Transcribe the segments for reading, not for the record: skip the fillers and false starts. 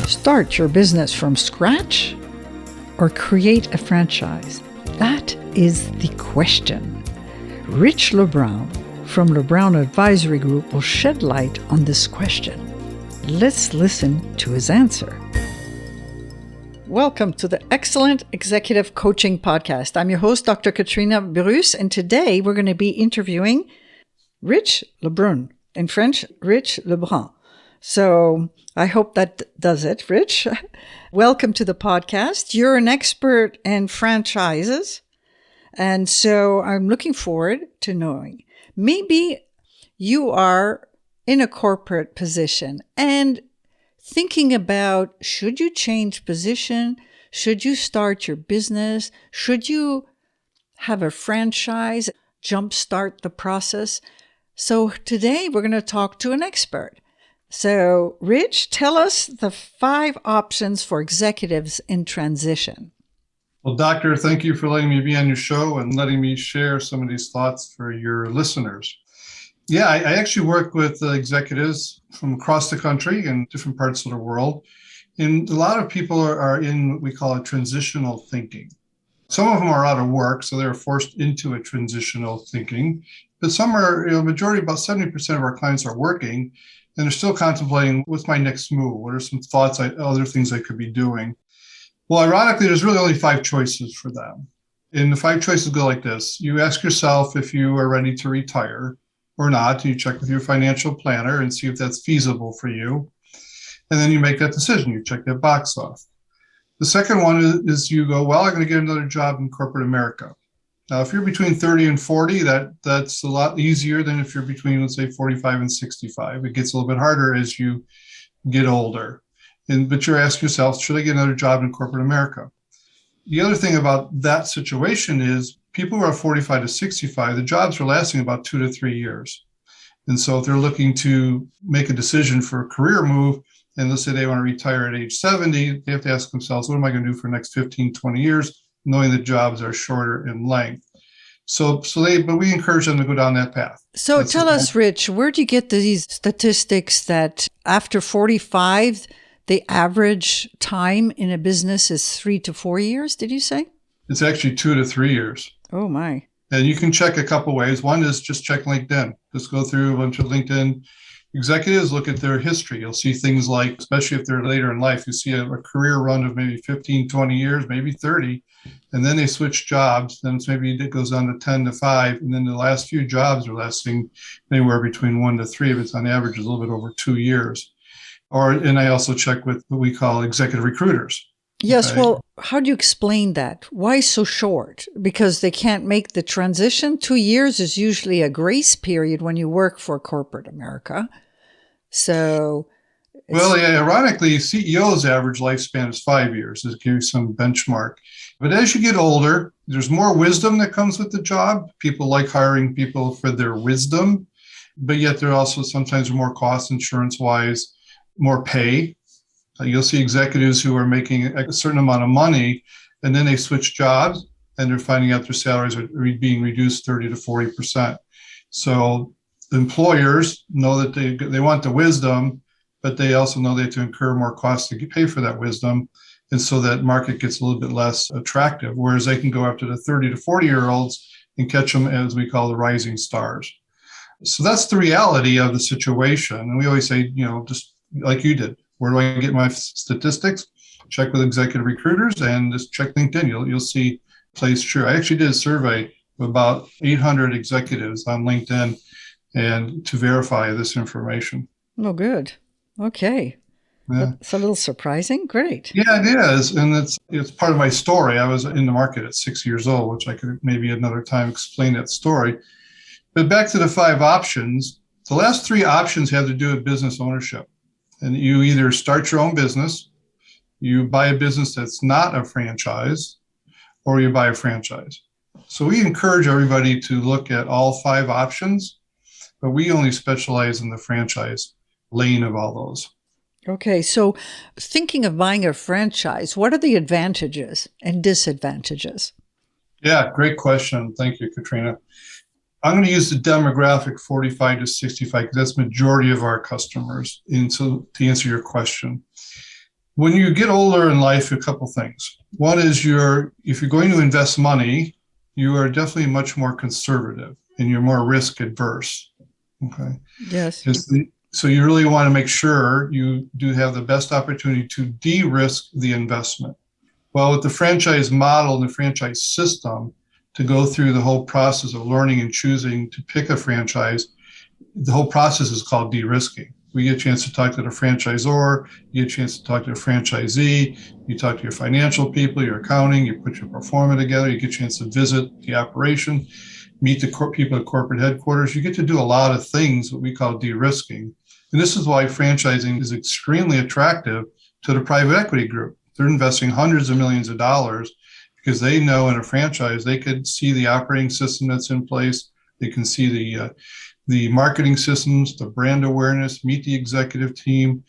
Start your business from scratch or create a franchise? That is the question. Rich LeBrun from LeBrun Advisory Group will shed light on this question. Let's listen to his answer. Welcome to the Excellent Executive Coaching Podcast. I'm your host, Dr. Katrina Burrus, and today we're going to be interviewing Rich LeBrun, in French, Rich LeBrun. So I hope that does it, Rich. Welcome to the podcast. You're an expert in franchises, and so I'm looking forward to knowing. Maybe you are in a corporate position and thinking about, should you change position? Should you start your business? Should you have a franchise, jumpstart the process? So today we're going to talk to an expert. So, Rich, tell us the 5 options for executives in transition. Well, Doctor, thank you for letting me be on your show and letting me share some of these thoughts for your listeners. Yeah, I actually work with executives from across the country and different parts of the world. And a lot of people are in what we call a transitional thinking. Some of them are out of work, so they're forced into a transitional thinking. But some are, majority, about 70% of our clients are working, and they're still contemplating, what's my next move? What are some thoughts, other things I could be doing? Well, ironically, there's really only 5 choices for them. And the 5 choices go like this. You ask yourself if you are ready to retire or not. You check with your financial planner and see if that's feasible for you. And then you make that decision. You check that box off. The second one is you go, well, I'm going to get another job in corporate America. Now, if you're between 30 and 40, that's a lot easier than if you're between, let's say, 45 and 65. It gets a little bit harder as you get older. But you're asking yourself, should I get another job in corporate America? The other thing about that situation is people who are 45 to 65, the jobs are lasting about 2 to 3 years. And so if they're looking to make a decision for a career move, and let's say they want to retire at age 70, they have to ask themselves, what am I going to do for the next 15, 20 years, knowing that jobs are shorter in length. But we encourage them to go down that path. So tell us, Rich, where do you get these statistics that after 45, the average time in a business is 3 to 4 years, did you say? It's actually 2 to 3 years. Oh, my. And you can check a couple ways. One is just check LinkedIn. Just go through a bunch of LinkedIn executives, look at their history. You'll see things like, especially if they're later in life, you see a career run of maybe 15, 20 years, maybe 30, and then they switch jobs. Then it goes on to 10 to 5, and then the last few jobs are lasting anywhere between 1 to 3, if it's on average a little bit over 2 years. And I also check with what we call executive recruiters. Yes, Okay. well, how do you explain that? Why so short? Because they can't make the transition? 2 years is usually a grace period when you work for corporate America. So, well, yeah, ironically, CEOs' average lifespan is 5 years, to give you some benchmark. But as you get older, there's more wisdom that comes with the job. People like hiring people for their wisdom, but yet there also sometimes are more costs insurance-wise, more pay. You'll see executives who are making a certain amount of money, and then they switch jobs, and they're finding out their salaries are being reduced 30 to 40%. So the employers know that they want the wisdom, but they also know they have to incur more costs to pay for that wisdom. And so that market gets a little bit less attractive, whereas they can go after the 30 to 40-year-olds and catch them, as we call, the rising stars. So that's the reality of the situation. And we always say, just like you did, where do I get my statistics? Check with executive recruiters and just check LinkedIn. You'll see plays true. I actually did a survey of about 800 executives on LinkedIn and to verify this information. oh, good. Okay. Yeah. That's a little surprising. Great. Yeah, it is. And it's part of my story. I was in the market at 6 years old, which I could maybe another time explain that story. But back to the 5 options, the last 3 options have to do with business ownership. And you either start your own business, you buy a business that's not a franchise, or you buy a franchise. So we encourage everybody to look at all 5 options, but we only specialize in the franchise lane of all those. Okay, so thinking of buying a franchise, what are the advantages and disadvantages? Yeah, great question. Thank you, Katrina. I'm going to use the demographic 45 to 65 because that's the majority of our customers. And so to answer your question, when you get older in life, a couple things. One is if you're going to invest money, you are definitely much more conservative and you're more risk adverse. Okay. Yes. So you really want to make sure you do have the best opportunity to de-risk the investment. Well, with the franchise model and the franchise system, to go through the whole process of learning and choosing to pick a franchise, the whole process is called de-risking. We get a chance to talk to the franchisor, you get a chance to talk to the franchisee, you talk to your financial people, your accounting, you put your pro forma together, you get a chance to visit the operation, meet the people at corporate headquarters. You get to do a lot of things, what we call de-risking. And this is why franchising is extremely attractive to the private equity group. They're investing hundreds of millions of dollars because they know in a franchise, they could see the operating system that's in place. They can see the marketing systems, the brand awareness, meet the executive team.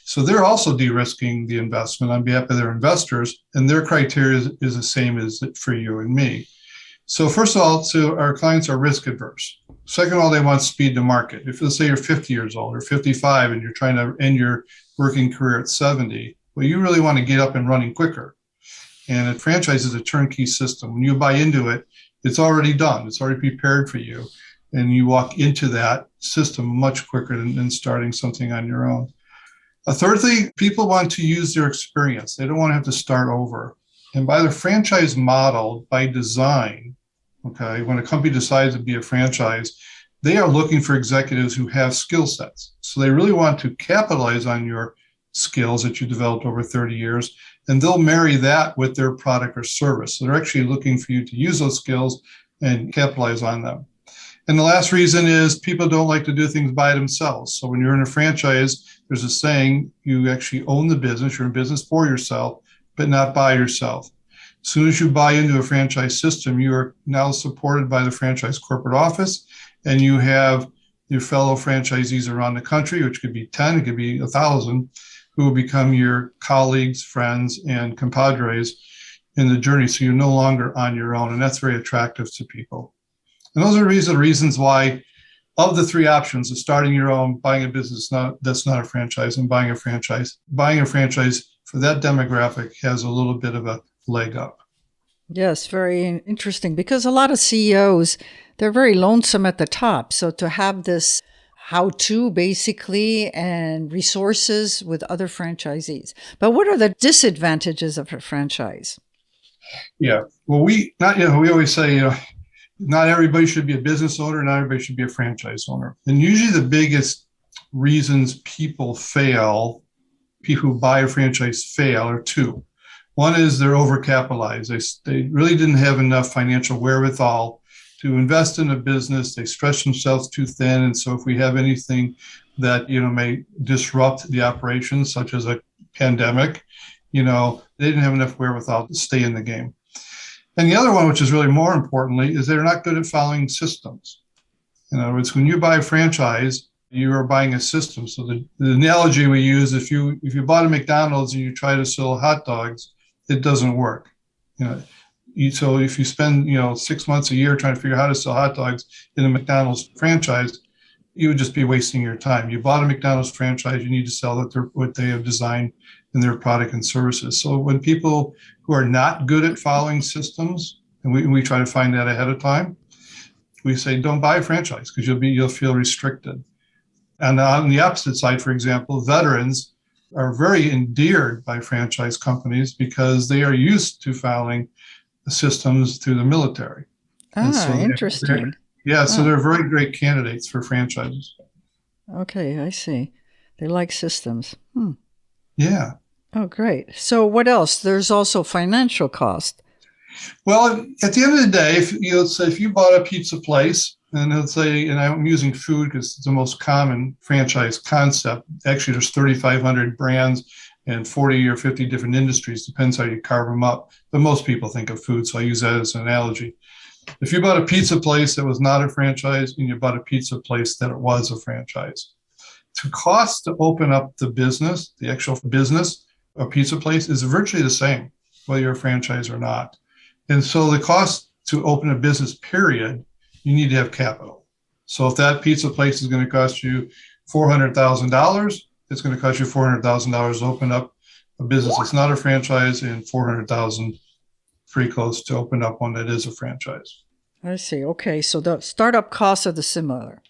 So they're also de-risking the investment on behalf of their investors, and their criteria is the same as for you and me. So first of all, our clients are risk adverse. Second of all, they want speed to market. If let's say you're 50 years old or 55 and you're trying to end your working career at 70, well, you really want to get up and running quicker. And a franchise is a turnkey system. When you buy into it, it's already done. It's already prepared for you. And you walk into that system much quicker than starting something on your own. A third thing, people want to use their experience. They don't want to have to start over. And by the franchise model, by design, okay, when a company decides to be a franchise, they are looking for executives who have skill sets. So they really want to capitalize on your skills that you developed over 30 years, and they'll marry that with their product or service. So they're actually looking for you to use those skills and capitalize on them. And the last reason is people don't like to do things by themselves. So when you're in a franchise, there's a saying, you actually own the business, you're in business for yourself, but not by yourself. As soon as you buy into a franchise system, you are now supported by the franchise corporate office, and you have your fellow franchisees around the country, which could be 10, it could be 1,000, who will become your colleagues, friends, and compadres in the journey. So you're no longer on your own, and that's very attractive to people. And those are the reasons why, of the three options, of starting your own, buying a business that's not a franchise, and buying a franchise for that demographic has a little bit of a leg up. Yes, very interesting, because a lot of CEOs, they're very lonesome at the top. So to have this how-to basically and resources with other franchisees. But what are the disadvantages of a franchise? Yeah, well, we always say, not everybody should be a business owner, not everybody should be a franchise owner. And usually the biggest reasons people who buy a franchise fail, are two. One is they're overcapitalized. They really didn't have enough financial wherewithal to invest in a business. They stretch themselves too thin. And so if we have anything that, may disrupt the operations, such as a pandemic, they didn't have enough wherewithal to stay in the game. And the other one, which is really more importantly, is they're not good at following systems. In other words, when you buy a franchise, you are buying a system. So the analogy we use, if you bought a McDonald's and you try to sell hot dogs, it doesn't work. So if you spend 6 months a year trying to figure out how to sell hot dogs in a McDonald's franchise, you would just be wasting your time. You bought a McDonald's franchise, you need to sell what they have designed in their product and services. So when people who are not good at following systems, and we try to find that ahead of time, we say don't buy a franchise because you'll feel restricted. And on the opposite side, for example, veterans are very endeared by franchise companies because they are used to following systems through the military. Interesting. So they're very great candidates for franchises. Okay, I see. They like systems. Yeah. Oh, great. So what else? There's also financial cost. Well, at the end of the day, if you bought a pizza place, and let's say, and I'm using food because it's the most common franchise concept. Actually, there's 3,500 brands and 40 or 50 different industries, depends how you carve them up. But most people think of food, so I use that as an analogy. If you bought a pizza place that was not a franchise, and you bought a pizza place that it was a franchise, the cost to open up the business, the actual business, a pizza place, is virtually the same, whether you're a franchise or not. And so the cost to open a business, period, you need to have capital. So if that pizza place is going to cost you $400,000, it's going to cost you $400,000 to open up a business. It's not a franchise, and $400,000 pretty close to open up one that is a franchise. I see. Okay. So the startup costs are the similar.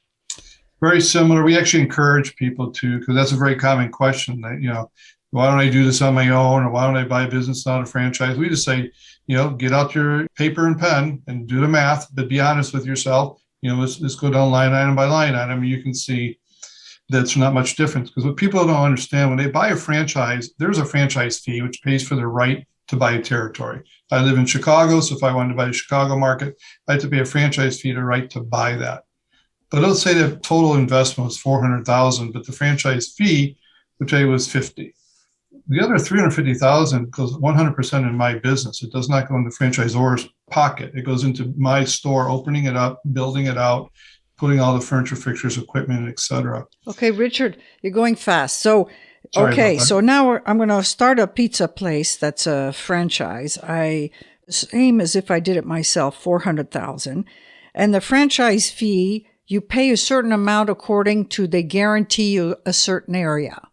Very similar. We actually encourage people to, because that's a very common question that, why don't I do this on my own? Or why don't I buy a business, not a franchise? We just say, get out your paper and pen and do the math, but be honest with yourself. Let's go down line item by line item. You can see that's not much difference, because what people don't understand, when they buy a franchise, there's a franchise fee, which pays for the right to buy a territory. I live in Chicago, so if I wanted to buy the Chicago market, I had to pay a franchise fee to right to buy that. But let's say the total investment was $400,000, but the franchise fee, which was $50,000. The other $350,000 goes 100% in my business. It does not go in the franchisor's pocket. It goes into my store, opening it up, building it out, putting all the furniture, fixtures, equipment, etc. Okay, Richard, you're going fast. So, so now I'm going to start a pizza place that's a franchise. Same as if I did it myself, $400,000, and the franchise fee, you pay a certain amount according to they guarantee you a certain area.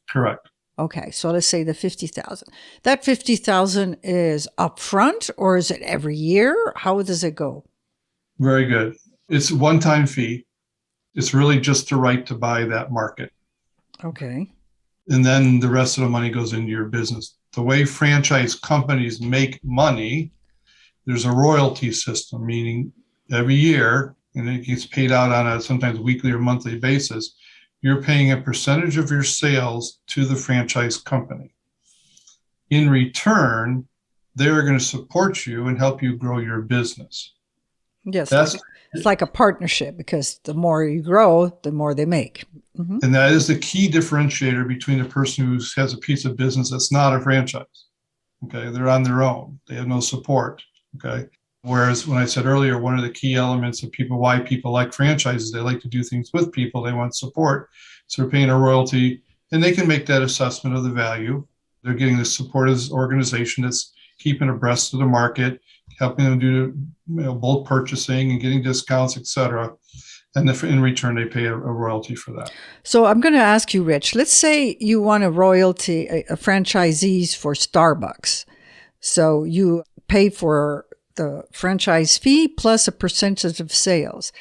Correct. Okay, so let's say the $50,000. That $50,000 is upfront, or is it every year? How does it go? Very good. It's a one-time fee. It's really just the right to buy that market. Okay. And then the rest of the money goes into your business. The way franchise companies make money, there's a royalty system, meaning every year, and it gets paid out on a sometimes weekly or monthly basis, you're paying a percentage of your sales to the franchise company. In return, they're going to support you and help you grow your business. Yes, it's like a partnership, because the more you grow, the more they make. Mm-hmm. And that is the key differentiator between a person who has a pizza business that's not a franchise. Okay, they're on their own. They have no support. Okay. Whereas when I said earlier, one of the key elements of why people like franchises, they like to do things with people, they want support. So they're paying a royalty, and they can make that assessment of the value. They're getting the support as organization that's keeping abreast of the market, helping them do bulk purchasing and getting discounts, et cetera. And in return, they pay a royalty for that. So I'm going to ask you, Rich, let's say you want a royalty, a franchisees for Starbucks. So you pay for the franchise fee plus a percentage of sales.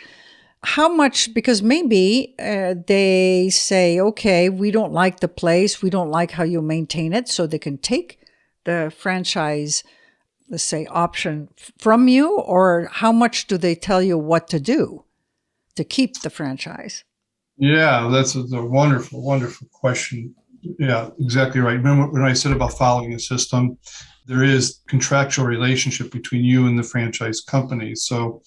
How much, because maybe they say, okay, we don't like the place, we don't like how you maintain it, so they can take the franchise, let's say, option from you, or how much do they tell you what to do to keep the franchise? Yeah, that's a wonderful, wonderful question. Yeah, exactly right. Remember when I said about following the system, there is contractual relationship between you and the franchise company. So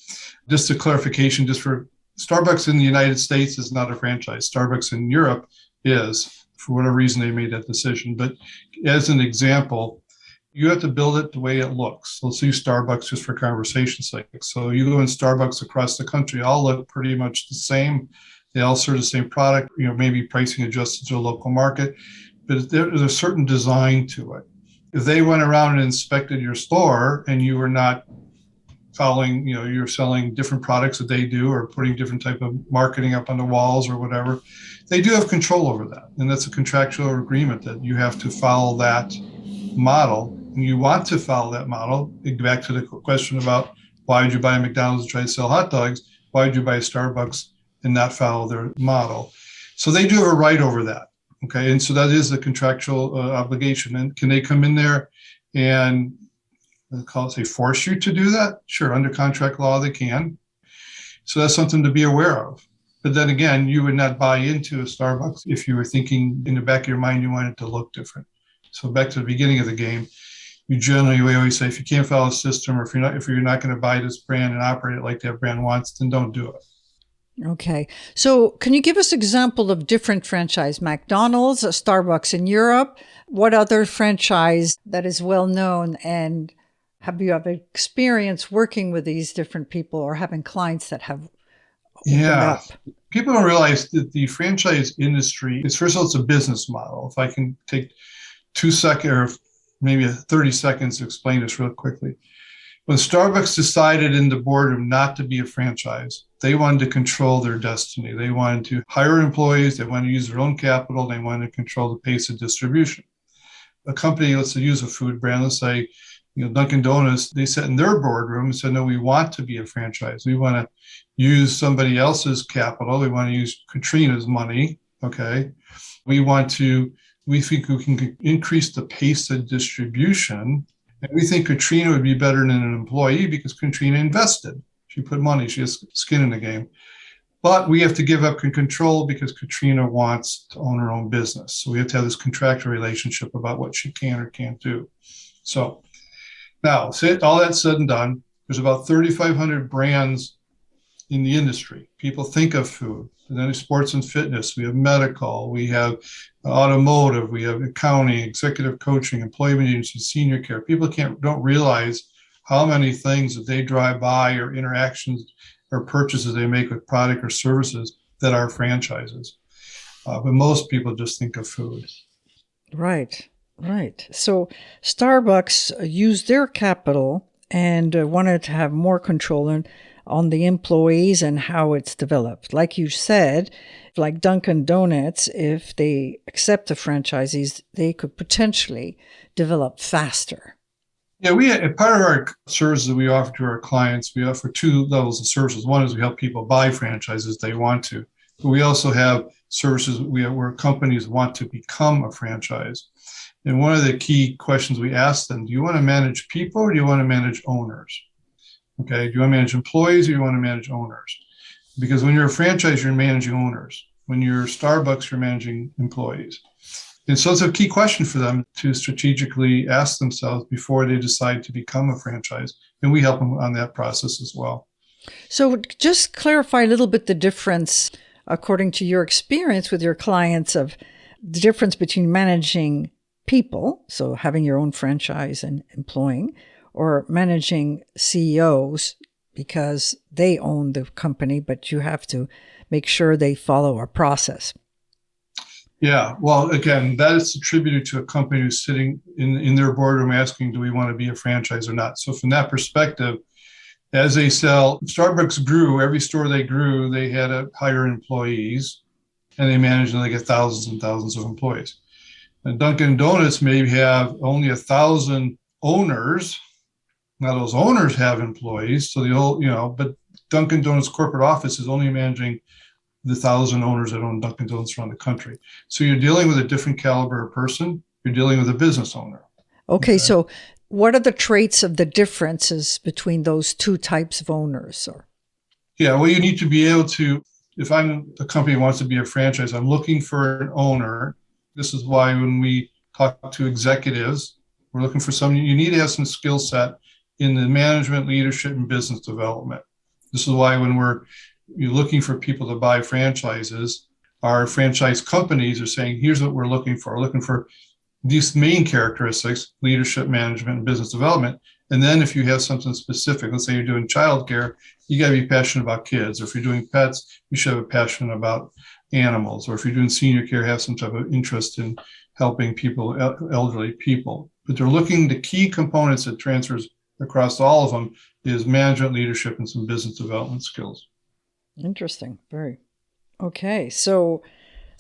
just a clarification, just for Starbucks in the United States is not a franchise. Starbucks in Europe is, for whatever reason they made that decision. But as an example, you have to build it the way it looks. Let's use Starbucks just for conversation's sake. So you go in Starbucks across the country, all look pretty much the same. They all serve the same product, maybe pricing adjusted to a local market, but there's a certain design to it. If they went around and inspected your store and you were not following, you're selling different products that they do or putting different type of marketing up on the walls or whatever, they do have control over that. And that's a contractual agreement that you have to follow that model. And you want to follow that model. Back to the question about why would you buy a McDonald's and try to sell hot dogs? Why would you buy a Starbucks and not follow their model? So they do have a right over that. Okay. And so that is the contractual obligation. And can they come in there and force you to do that? Sure. Under contract law, they can. So that's something to be aware of. But then again, you would not buy into a Starbucks if you were thinking in the back of your mind, you want it to look different. So back to the beginning of the game, we always say, if you can't follow a system, or if you're not going to buy this brand and operate it like that brand wants, then don't do it. Okay. So can you give us an example of different franchise? McDonald's, Starbucks in Europe. What other franchise that is well known? And have you ever experience working with these different people or having clients that have opened up? People don't realize that the franchise industry is, first of all, it's a business model. If I can take 2 seconds or maybe 30 seconds to explain this real quickly. When Starbucks decided in the boardroom not to be a franchise, they wanted to control their destiny. They wanted to hire employees. They wanted to use their own capital. They wanted to control the pace of distribution. A company, let's say, use a food brand, let's say, Dunkin' Donuts, they sat in their boardroom and said, no, we want to be a franchise. We want to use somebody else's capital. We want to use Katrina's money. Okay. We think we can increase the pace of distribution. And we think Katrina would be better than an employee because Katrina invested. She put money, she has skin in the game. But we have to give up control because Katrina wants to own her own business. So we have to have this contractual relationship about what she can or can't do. So now, all that said and done, there's about 3,500 brands in the industry. People think of food. And then sports and fitness. We have medical. We have automotive. We have accounting, executive coaching, employment agency, senior care. People don't realize how many things that they drive by or interactions or purchases they make with product or services that are franchises. But most people just think of food. Right. So Starbucks used their capital and wanted to have more control on the employees and how it's developed. Like you said, like Dunkin' Donuts, if they accept the franchisees, they could potentially develop faster. Yeah, part of our services that we offer to our clients, we offer two levels of services. One is we help people buy franchises if they want to. But we also have services where companies want to become a franchise. And one of the key questions we ask them, do you want to manage people or do you want to manage owners? Okay, do you want to manage employees or do you want to manage owners? Because when you're a franchise, you're managing owners. When you're Starbucks, you're managing employees. And so it's a key question for them to strategically ask themselves before they decide to become a franchise. And we help them on that process as well. So just clarify a little bit the difference, according to your experience with your clients, of the difference between managing people, so having your own franchise and employing, or managing CEOs because they own the company, but you have to make sure they follow a process. Yeah, well, again, that is attributed to a company who's sitting in their boardroom asking, do we want to be a franchise or not? So from that perspective, as they sell, Starbucks grew, every store they grew, they had to hire employees and they managed and they get thousands and thousands of employees. And Dunkin' Donuts may have only 1,000 owners. Now those owners have employees, so but Dunkin' Donuts corporate office is only managing the 1,000 owners that own Dunkin' Donuts around the country. So you're dealing with a different caliber of person. You're dealing with a business owner. Okay, so what are the traits of the differences between those two types of owners? Yeah, well, you need to be able to, if I'm a company that wants to be a franchise, I'm looking for an owner. This is why when we talk to executives, we're looking for someone, you need to have some skill set in the management, leadership, and business development. This is why when you're looking for people to buy franchises, our franchise companies are saying, here's what we're looking for. We're looking for these main characteristics: leadership, management, and business development. And then if you have something specific, let's say you're doing childcare, you got to be passionate about kids. Or if you're doing pets, you should have a passion about animals. Or if you're doing senior care, have some type of interest in helping people, elderly people. But they're looking, the key components that transfers across all of them is management, leadership, and some business development skills. Interesting. Very. Okay. So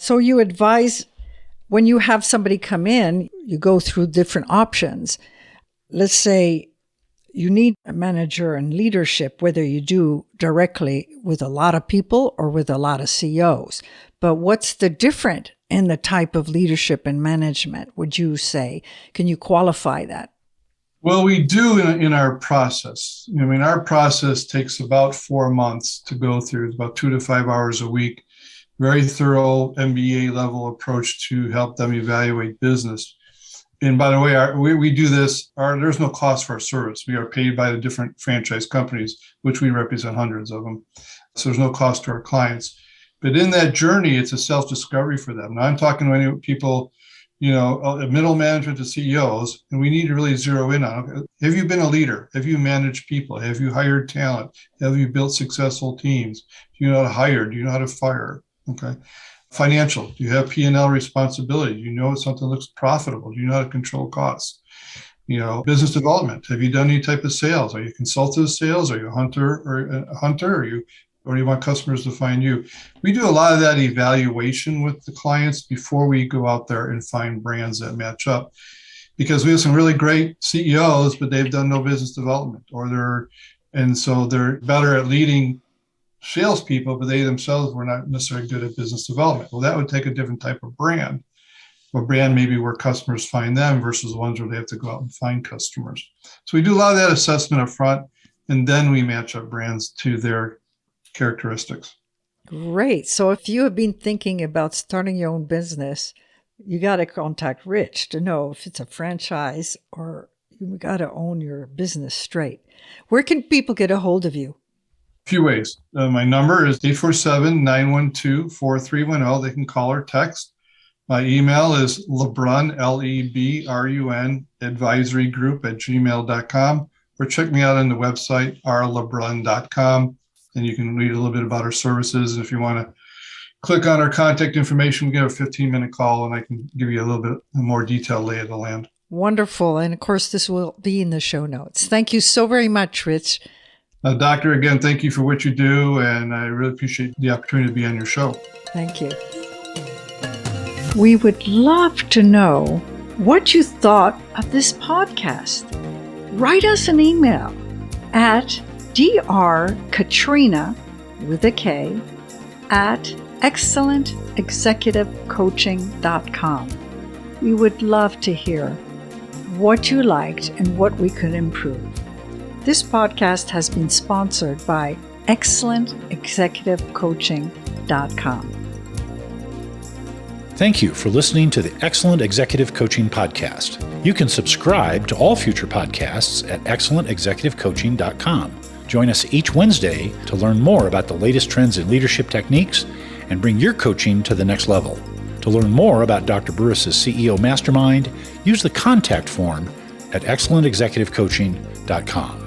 you advise when you have somebody come in, you go through different options. Let's say you need a manager and leadership, whether you do directly with a lot of people or with a lot of CEOs. But what's the difference in the type of leadership and management, would you say? Can you qualify that? Well, we do in our process. I mean, our process takes about 4 months to go through. It's about 2 to 5 hours a week. Very thorough MBA level approach to help them evaluate business. And by the way, we do this, there's no cost for our service. We are paid by the different franchise companies, which we represent hundreds of them. So there's no cost to our clients. But in that journey, it's a self-discovery for them. Now I'm talking to people, middle management to CEOs, and we need to really zero in on, okay, have you been a leader? Have you managed people? Have you hired talent? Have you built successful teams? Do you know how to hire? Do you know how to fire? Okay. Financial, do you have P&L responsibility? Do you know if something looks profitable? Do you know how to control costs? Business development. Have you done any type of sales? Are you consultative sales? Are you a hunter? Or do you want customers to find you? We do a lot of that evaluation with the clients before we go out there and find brands that match up, because we have some really great CEOs, but they've done no business development, so they're better at leading salespeople, but they themselves were not necessarily good at business development. Well, that would take a different type of brand. A brand maybe where customers find them versus the ones where they have to go out and find customers. So we do a lot of that assessment up front, and then we match up brands to their characteristics. Great. So if you have been thinking about starting your own business, you got to contact Rich to know if it's a franchise or you got to own your business straight. Where can people get a hold of you? A few ways. My number is 847-912-4310. They can call or text. My email is LeBrun, LeBrun, advisory group @gmail.com, or check me out on the website, rlebrun.com, and you can read a little bit about our services. And if you want to click on our contact information, we get a 15-minute call, and I can give you a little bit more detailed lay of the land. Wonderful. And of course, this will be in the show notes. Thank you so very much, Rich. Doctor, again, thank you for what you do, and I really appreciate the opportunity to be on your show. Thank you. We would love to know what you thought of this podcast. Write us an email at drkatrina, with a K, at excellentexecutivecoaching.com. We would love to hear what you liked and what we could improve. This podcast has been sponsored by excellentexecutivecoaching.com. Thank you for listening to the Excellent Executive Coaching Podcast. You can subscribe to all future podcasts at excellentexecutivecoaching.com. Join us each Wednesday to learn more about the latest trends in leadership techniques and bring your coaching to the next level. To learn more about Dr. Burrus' CEO Mastermind, use the contact form at excellentexecutivecoaching.com.